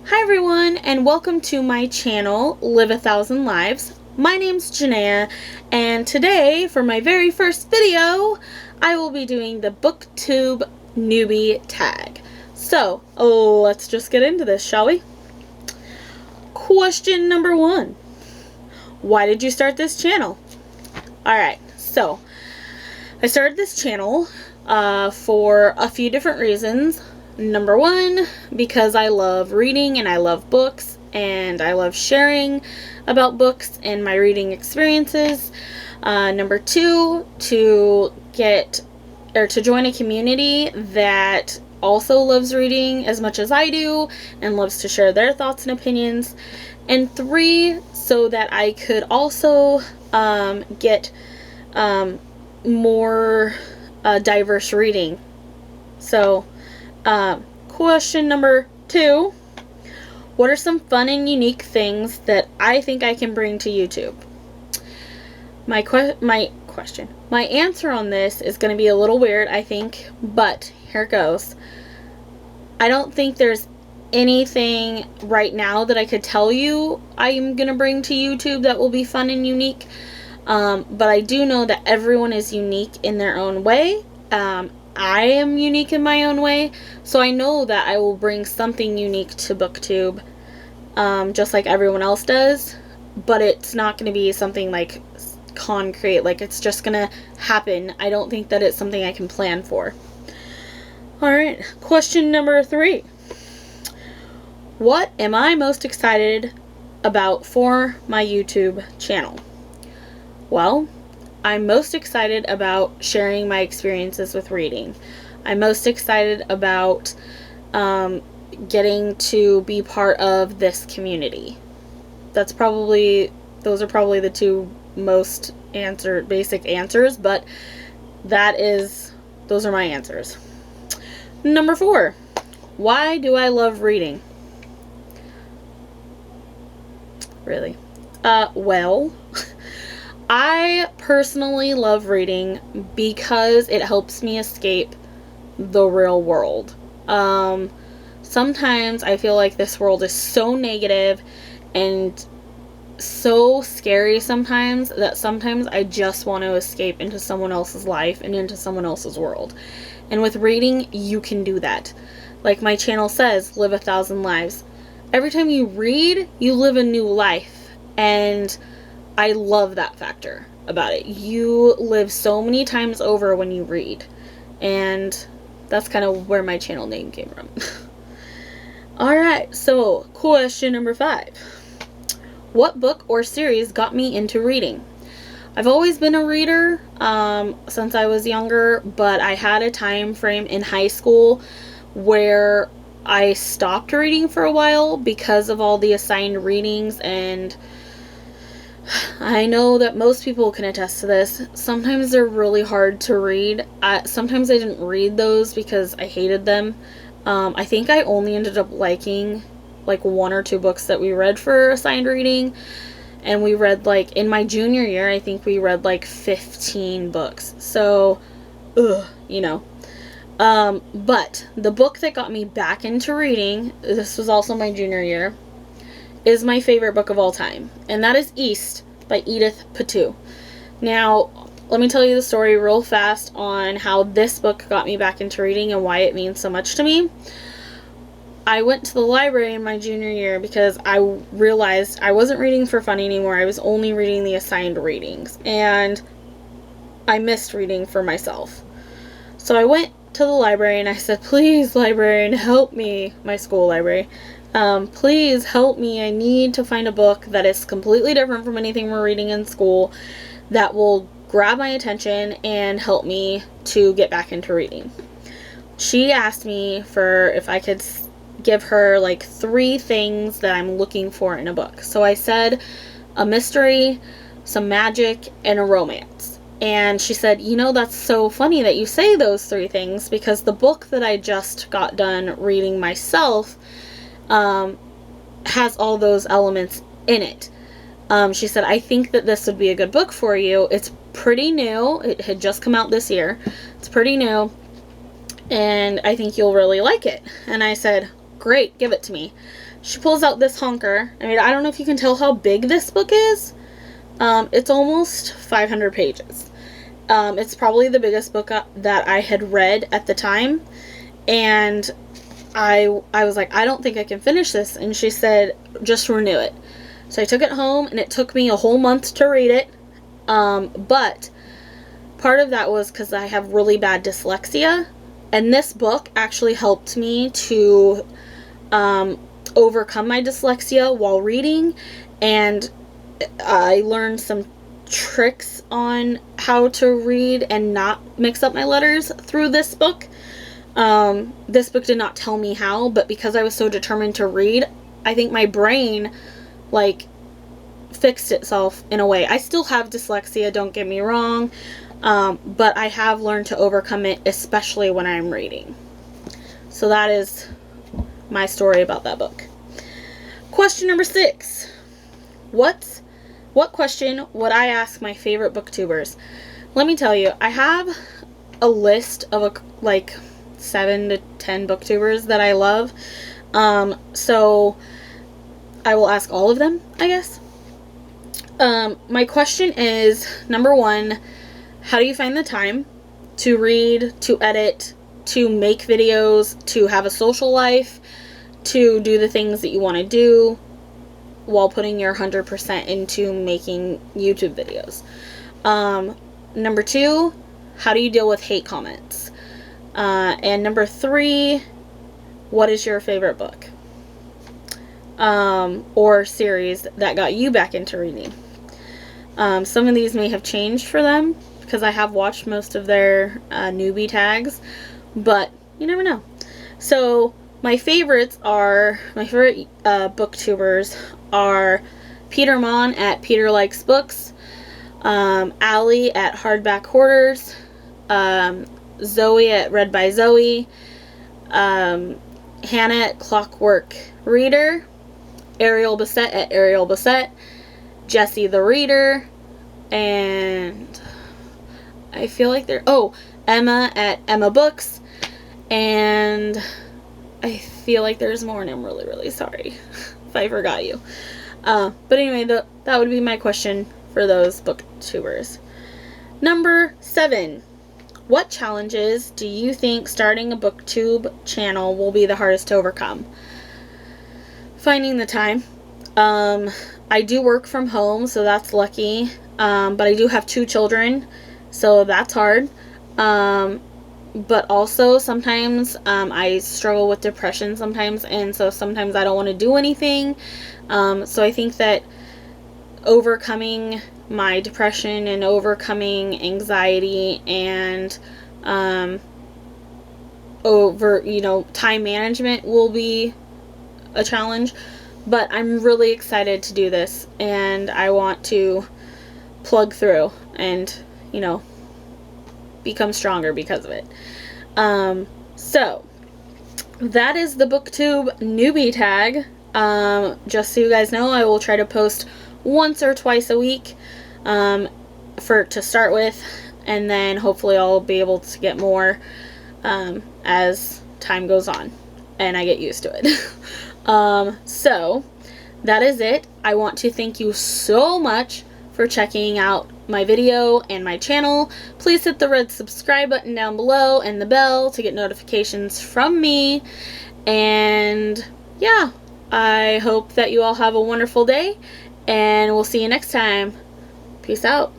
Hi everyone, and welcome to my channel, Live a Thousand Lives. My name's Janaea, and today, for my very first video, I will be doing the BookTube Newbie Tag. So, let's just get into this, shall we? Question number 1. Why did you start this channel? Alright, so, I started this channel for a few different reasons. Number 1, because I love reading and I love books and I love sharing about books and my reading experiences. Number 2, to join a community that also loves reading as much as I do and loves to share their thoughts and opinions. And 3, so that I could also get more diverse reading. So, question number 2, what are some fun and unique things that I think I can bring to YouTube? My answer on this is going to be a little weird, I think, but here it goes. I don't think there's anything right now that I could tell you I'm going to bring to YouTube that will be fun and unique, but I do know that everyone is unique in their own way. I am unique in my own way, so I know that I will bring something unique to BookTube, just like everyone else does, but it's not going to be something like concrete, like it's just going to happen. I don't think that it's something I can plan for. Alright, question number 3. What am I most excited about for my YouTube channel? Well, I'm most excited about sharing my experiences with reading. I'm most excited about getting to be part of this community. Those are probably the two most basic answers, but those are my answers. Number 4, why do I love reading? Really? Well, I personally love reading because it helps me escape the real world. Sometimes I feel like this world is so negative and so scary sometimes that sometimes I just want to escape into someone else's life and into someone else's world. And with reading, you can do that. Like my channel says, live a thousand lives. Every time you read, you live a new life. And I love that factor about it. You live so many times over when you read. And that's kind of where my channel name came from. Alright, so question number 5. What book or series got me into reading? I've always been a reader since I was younger, but I had a time frame in high school where I stopped reading for a while because of all the assigned readings, and I know that most people can attest to this. Sometimes they're really hard to read. Sometimes I didn't read those because I hated them. I think I only ended up liking like 1 or 2 books that we read for assigned reading. And we read, like, in my junior year, I think we read like 15 books. So, you know. But the book that got me back into reading, this was also my junior year, is my favorite book of all time, and that is East by Edith Patu. Now, let me tell you the story real fast on how this book got me back into reading and why it means so much to me. I went to the library in my junior year because I realized I wasn't reading for fun anymore. I was only reading the assigned readings, and I missed reading for myself. So I went to the library and I said, please, librarian, help me, my school library. Please help me. I need to find a book that is completely different from anything we're reading in school that will grab my attention and help me to get back into reading. She asked me for if I could give her like 3 things that I'm looking for in a book. So I said a mystery, some magic, and a romance. And she said, you know, that's so funny that you say those 3 things because the book that I just got done reading myself has all those elements in it. She said, I think that this would be a good book for you. It's pretty new. It had just come out this year. It's pretty new. And I think you'll really like it. And I said, great, give it to me. She pulls out this honker. I mean, I don't know if you can tell how big this book is. It's almost 500 pages. It's probably the biggest book that I had read at the time. And I was like, I don't think I can finish this. And she said, just renew it. So I took it home, and it took me a whole month to read it. But part of that was because I have really bad dyslexia. And this book actually helped me to overcome my dyslexia while reading. And I learned some tricks on how to read and not mix up my letters through this book. This book did not tell me how, but because I was so determined to read, I think my brain, like, fixed itself in a way. I still have dyslexia, don't get me wrong, but I have learned to overcome it, especially when I'm reading. So that is my story about that book. Question number 6. What question would I ask my favorite booktubers? Let me tell you, I have a list of like 7 to 10 booktubers that I love. So I will ask all of them, I guess. My question is, number 1, how do you find the time to read, to edit, to make videos, to have a social life, to do the things that you want to do while putting your 100% into making YouTube videos? Number 2, how do you deal with hate comments? And number 3, what is your favorite book? Or series that got you back into reading? Some of these may have changed for them because I have watched most of their newbie tags, but you never know. So my favorite booktubers are Peter Mon at Peter Likes Books, Allie at Hardback Hoarders, Zoe at Read by Zoe, Hannah at Clockwork Reader, Ariel Bissett at Ariel Bissett, Jessie the Reader, and I feel like Emma at Emma Books, and I feel like there's more, and I'm really, really sorry if I forgot you. But anyway, that would be my question for those booktubers. Number 7. What challenges do you think starting a BookTube channel will be the hardest to overcome? Finding the time. I do work from home, so that's lucky. But I do have 2 children, so that's hard. But also sometimes I struggle with depression sometimes, and so sometimes I don't want to do anything. So I think that overcoming my depression and overcoming anxiety and time management will be a challenge. But I'm really excited to do this, and I want to plug through and, become stronger because of it. So that is the BookTube Newbie Tag. Just so you guys know, I will try to post once or twice a week to start with, and then hopefully I'll be able to get more as time goes on and I get used to it. So that is it. I want to thank you so much for checking out my video and my channel. Please hit the red subscribe button down below and the bell to get notifications from me. And yeah, I hope that you all have a wonderful day, and we'll see you next time. Peace out.